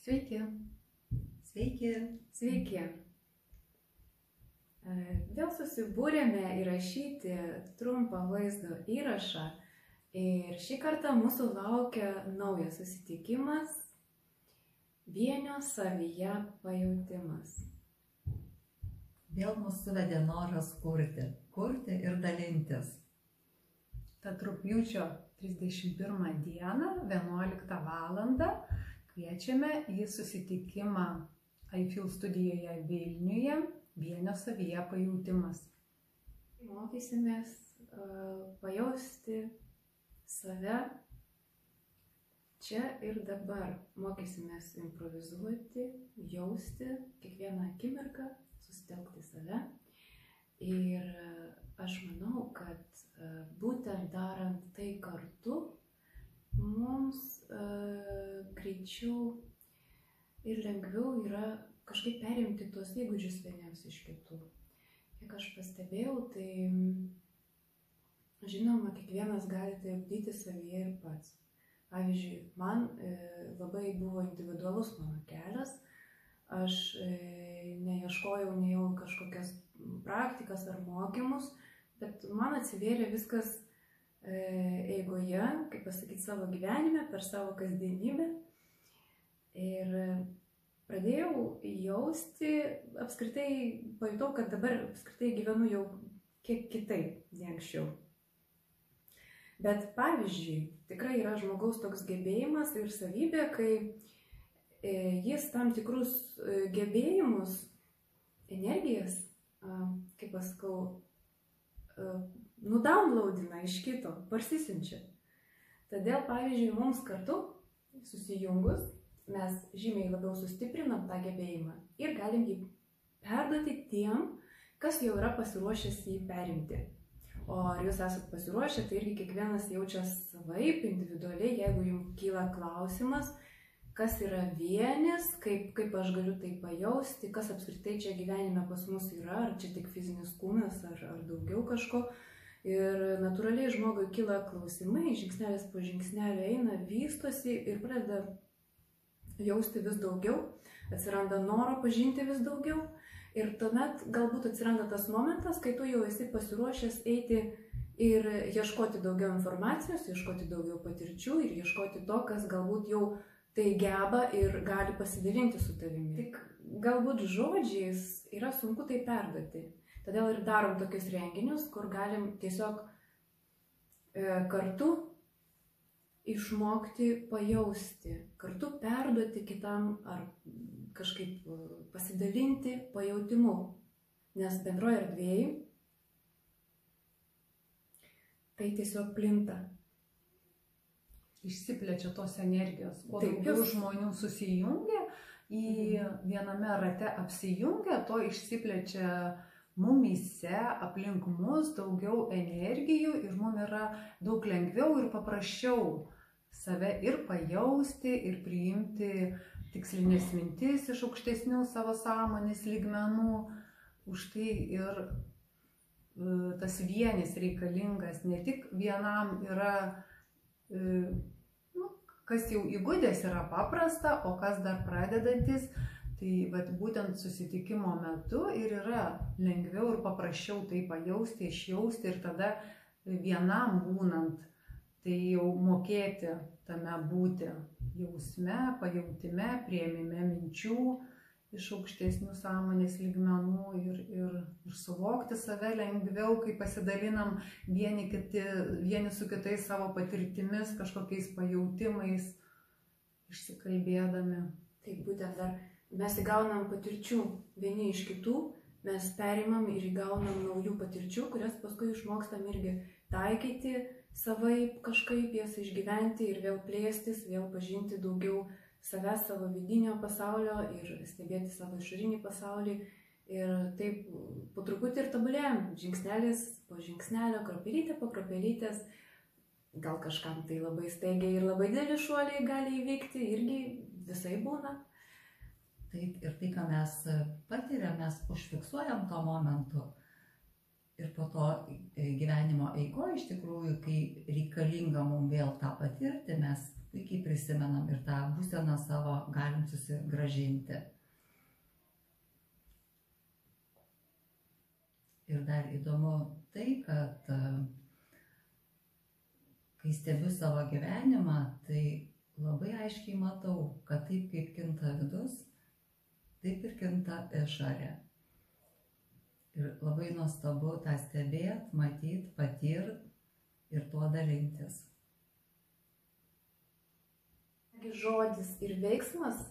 Sveiki. Sveiki. Sveiki. Vėl susibūrėme įrašyti trumpą vaizdo įrašą ir šį kartą mūsų laukia naujas susitikimas – vienio savyje pajautimas. Vėl mūsų suvedė noras kurti ir dalintis. Tad rugpjūčio 31 dieną, 11 valandą, kviečiame į susitikimą iFeel studijoje Vilniuje vienio savyje pajautimas. Mokysimės pajausti save čia ir dabar. Mokysimės improvizuoti, jausti kiekvieną akimirką, susitelkti save. Ir aš manau, kad būtent darant tai kartu, mums greičiau ir lengviau yra kažkaip perimti tuos įgūdžius vieniems iš kitų. Kiek aš pastebėjau, tai žinoma, kiekvienas gali tai ugdyti savyje ir pats. Pavyzdžiui, man labai buvo individualus mano kelias. Aš neieškojau nei jau kažkokias praktikas ar mokymus, bet man atsivėrė viskas eigoje, kaip pasakyti, savo gyvenime, per savo kasdienybę. Ir pradėjau jausti, apskritai pajutau, kad dabar apskritai gyvenu jau kiek kitaip nei anksčiau. Bet pavyzdžiui, tikrai yra žmogaus toks gebėjimas ir savybė, kai jis tam tikrus gebėjimus, energijas, kaip pasakau, nudownloadina iš kito, parsisiunčia. Todėl, pavyzdžiui, mums kartu susijungus, mes žymiai labiau sustiprinam tą gebėjimą ir galim jį perduoti tiem, kas jau yra pasiruošęs jį perimti. O ar jūs esat pasiruošę, tai irgi kiekvienas jaučia savaip, individualiai, jeigu jums kyla klausimas, kas yra vienis, kaip aš galiu tai pajausti, kas apskritai čia gyvenime pas mus yra, ar čia tik fizinis kūnas, ar daugiau kažko. Ir natūraliai žmogui kyla klausimai, žingsnelis po žingsnelio eina, vystosi ir pradeda jausti vis daugiau, atsiranda noro pažinti vis daugiau. Ir tuomet galbūt atsiranda tas momentas, kai tu jau esi pasiruošęs eiti ir ieškoti daugiau informacijos, ieškoti daugiau patirčių ir ieškoti to, kas galbūt jau tai geba ir gali pasidalinti su tavimi. Tik galbūt žodžiais yra sunku tai perduoti. Todėl ir darom tokius renginius, kur galim tiesiog kartu išmokti pajausti, kartu perduoti kitam ar kažkaip pasidalinti pajautimu. Nes bendroje erdvėje tai tiesiog plinta. Išsiplečia tos energijos. Kuo daugiau žmonių susijungia, į viename rate apsijungia, to išsiplečia mumyse, aplink mus daugiau energijų ir mums yra daug lengviau ir paprasčiau save ir pajausti, ir priimti tikslinės mintis iš aukštesnių savo sąmonės lygmenų. Už tai ir tas vienis reikalingas ne tik vienam yra, kas jau įgudęs yra paprasta, o kas dar pradedantis. Tai būtent susitikimo metu ir yra lengviau ir paprasčiau tai pajausti, išjausti ir tada vienam būnant, tai jau mokėti tame būti jausme, pajautime, priėmime minčių iš aukštesnių sąmonės lygmenų ir suvokti save lengviau, kai pasidalinam vieni su kitais savo patirtimis, kažkokiais pajautimais, išsikalbėdami. Tai būtent dar mes įgaunam patirčių vieni iš kitų, mes perimam ir įgaunam naujų patirčių, kurias paskui išmokstam irgi taikyti savaip, kažkaip jas išgyventi ir vėl plėstis, vėl pažinti daugiau savęs, savo vidinio pasaulio ir stebėti savo išorinį pasaulį. Ir taip po truputį ir tobulėjam, žingsnelis po žingsnelio, kruopelytė po kruopelytės. Gal kažkam tai labai staigiai ir labai dideli šuoliai gali įvykti, irgi visai būna. Taip, ir tai, ką mes patiriam, mes užfiksuojam tuo momentu. Ir po to gyvenimo eigoje iš tikrųjų, kai reikalinga mums vėl tą patirti, mes puikiai prisimenam ir tą būseną savo galim susigrąžinti. Ir dar įdomu tai, kad kai stebiu savo gyvenimą, tai labai aiškiai matau, kad taip kaip kinta vidus, taip ir kinta išorė. Ir labai nuostabu tą stebėt, matyt, patirt ir tuo dalintis. Žodis ir veiksmas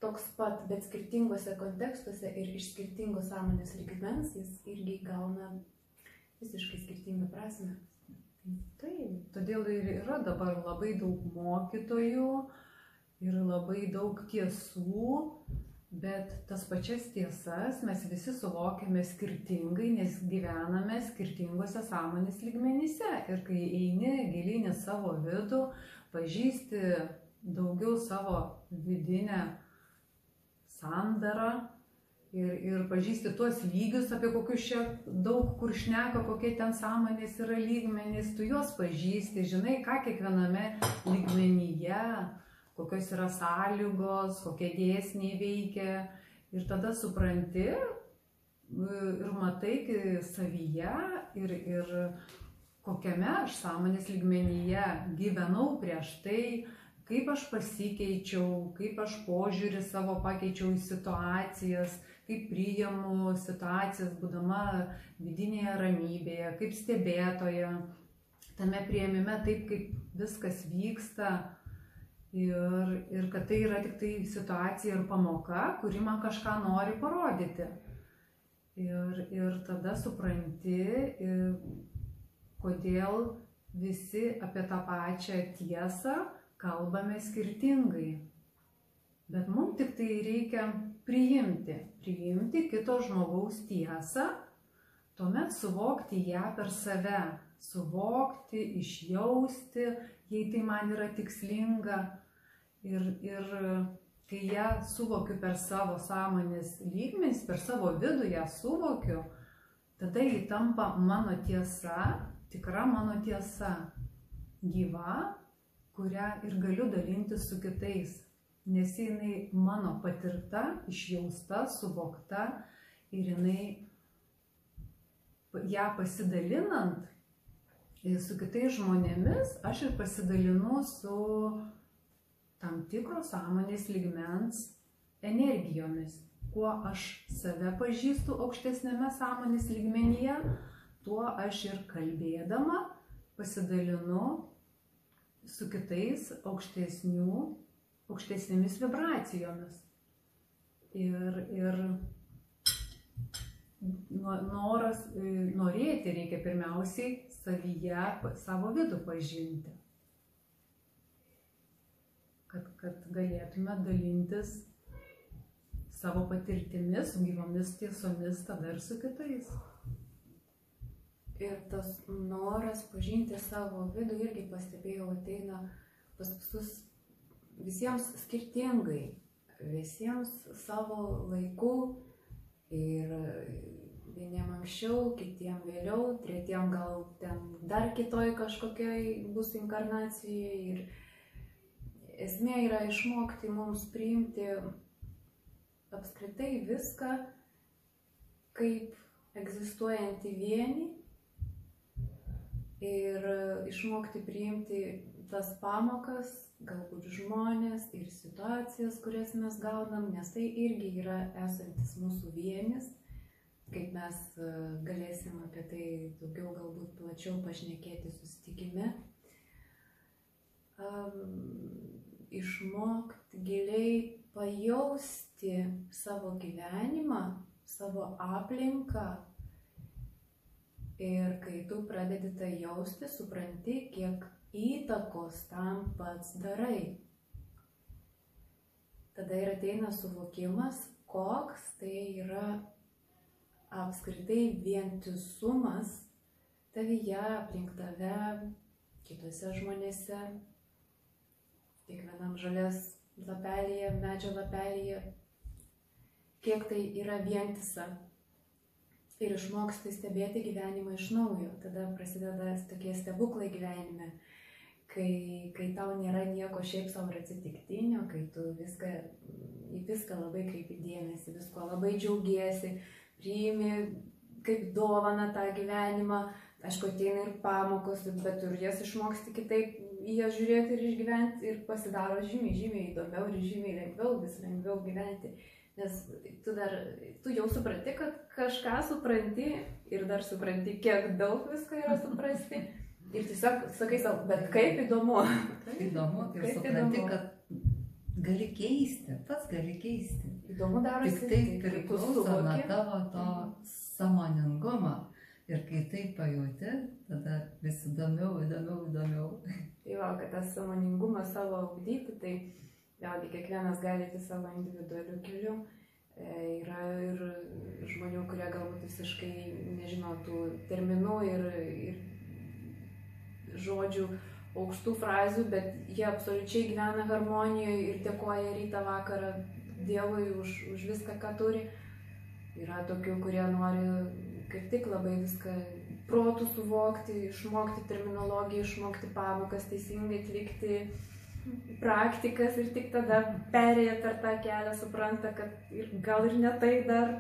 toks pat, bet skirtingose kontekstuose ir iš skirtingos sąmonės lygmens jis irgi gauna visiškai skirtingą prasmę. Taip, todėl ir yra dabar labai daug mokytojų ir labai daug tiesų, bet tas pačias tiesas mes visi suvokiame skirtingai, nes gyvename skirtingose sąmonės lygmenyse. Ir kai eini gilyn į savo vidų, pažįsti daugiau savo vidinę sandarą ir pažįsti tuos lygius, apie kokius čia daug kur šneka, kokie ten sąmonės yra lygmenys, tu juos pažįsti, žinai, ką kiekviename lygmenyje, kokios yra sąlygos, kokie dėsniai veikia, ir tada supranti ir matai savyje ir kokiame aš sąmonės lygmenyje gyvenau prieš tai, kaip aš pasikeičiau, kaip aš požiūrį savo pakeičiau į situacijas, kaip priimu situacijas, būdama vidinėje ramybėje, kaip stebėtoja, tame priėmime taip, kaip viskas vyksta ir kad tai yra tik tai situacija ir pamoka, kuri man kažką nori parodyti. Ir tada supranti, kodėl visi apie tą pačią tiesą kalbame skirtingai. Bet mums tik tai reikia priimti kito žmogaus tiesą, tuomet suvokti ją per save, suvokti, išjausti, jei tai man yra tikslinga. Ir kai ją suvokiu per savo sąmonės lygmenis, per savo vidų ją suvokiu, tada ji tampa mano tiesa, tikra mano tiesa, gyva, kurią ir galiu dalintis su kitais, nes jinai mano patirta, išjausta, suvokta ir jinai ją pasidalinant su kitais žmonėmis, aš ir pasidalinu su tam tikro sąmonės lygmens energijomis. Kuo aš save pažįstu aukštesnėme sąmonės lygmenyje, tuo aš ir kalbėdama pasidalinu su kitais aukštesnėmis vibracijomis. Ir norėti reikia pirmiausiai savyje, savo vidų pažinti, kad galėtume dalintis savo patirtimis, gyvomis tiesomis tada ir su kitais. Ir tas noras pažinti savo vidų irgi pastebėjau ateina pas visus visiems skirtingai, visiems savo laiku ir vieniem anksčiau, kitiem vėliau, tretiem gal ten dar kitoj kažkokiai bus inkarnacijai. Ir esmė yra išmokti mums priimti apskritai viską kaip egzistuojantį vienį ir išmokti priimti tas pamokas, galbūt žmonės ir situacijas, kurias mes gaunam, nes tai irgi yra esantis mūsų vienis, kaip mes galėsim apie tai daugiau galbūt plačiau pašnekėti susitikime. Išmokti giliai pajausti savo gyvenimą, savo aplinką. Ir kai tu pradedi tai jausti, supranti, kiek įtakos tam pats darai. Tada ir ateina suvokimas, koks tai yra apskritai vientisumas tavyje, aplink tave, kitose žmonėse, kiekvienam žolės lapelyje, medžio lapelyje, kiek tai yra vientisa. Ir išmoksti stebėti gyvenimą iš naujo. Tada prasideda tokie stebuklai gyvenime, kai tau nėra nieko šiaip savo ir atsitiktinio, kai tu į viską labai kreipi dėmesį, visko labai džiaugiesi, priimi kaip dovana tą gyvenimą, aišku, ateina ir pamokos, bet ir jas išmoksti kitaip, į jas žiūrėti ir išgyventi ir pasidaro žymiai įdomiau ir žymiai lengviau, vis lengviau gyventi. Nes tu jau supranti, kad kažką supranti ir dar supranti, kiek daug visko yra suprasti. Ir tiesiog sakai savo, bet kaip įdomu. Įdomu ir supranti, kad gali keisti, pats gali keisti. Įdomu darosi. Tik tai priklauso nuo tavo to sąmoningumo. Ir kai tai pajuti, tada vis įdomiau. Tai va, kad tas sąmoningumą savo ugdyti, tai vėlgi kiekvienas gali į savo individualių kelių. Yra ir žmonių, kurie galbūt visiškai nežino tų terminų ir žodžių, aukštų frazių, bet jie absoliučiai gyvena harmonijoje ir dėkoja rytą vakarą Dievui už viską, ką turi. Yra tokių, kurie nori kaip tik labai viską protų suvokti, išmokti terminologiją, išmokti pamokas, teisingai atlikti praktikas ir tik tada perėję per tą kelią supranta, kad gal ir ne tai dar.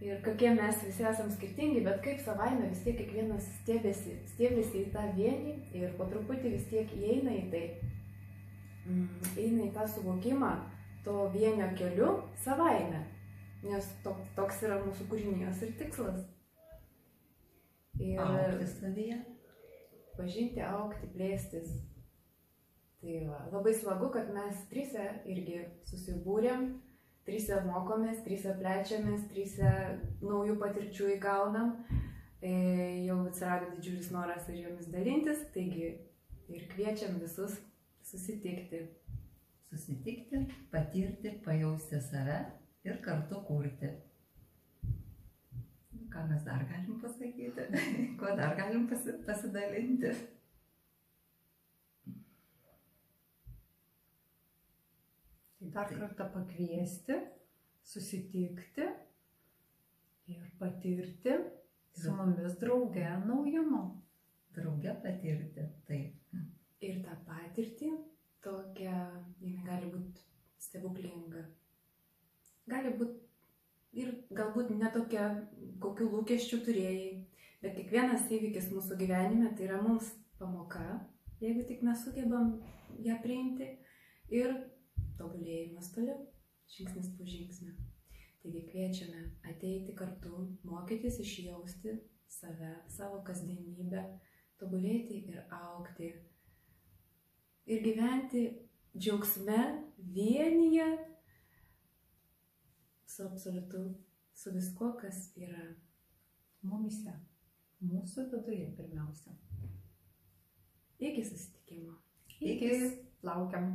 Ir kokie mes visi esam skirtingi, bet kaip savaime vis tiek kiekvienas stiebiasi į tą vienį ir po truputį vis tiek įeina į tai, eina į tą suvokimą to vienio keliu savaime, nes toks yra mūsų kūrinijos ir tikslas. Ir augti savyje. Pažinti, augti, plėstis. Tai va, labai smagu, kad mes trise irgi susibūrėm. Trise mokomės, trise plečiamės, trise naujų patirčių įgaunam. Jau atsirado didžiulis noras ir jomis dalintis, taigi ir kviečiam visus susitikti. Susitikti, patirti, pajausti save ir kartu kurti. Ką mes dar galim pasakyti? Kuo dar galim pasidalinti? Dar kartą pakviesti, susitikti ir patirti su mumis drauge naujumo. Drauge patirti, taip. Ir tą patirtį tokia, jinai gali būti stebuklinga. Gali būti ir galbūt netokia, kokių lūkesčių turėjai, bet kiekvienas įvykis mūsų gyvenime tai yra mums pamoka, jeigu tik mes sugebam ją priimti ir tobulėjimas toliau, žingsnis po žingsnio. Taigi kviečiame ateiti kartu, mokytis išjausti save, savo kasdienybę, tobulėti ir augti. Ir gyventi džiaugsme, vienyje, su absoliutu, su viskuo, kas yra Mumise, mūsų viduje pirmiausia. Iki susitikimo. Iki, laukiam.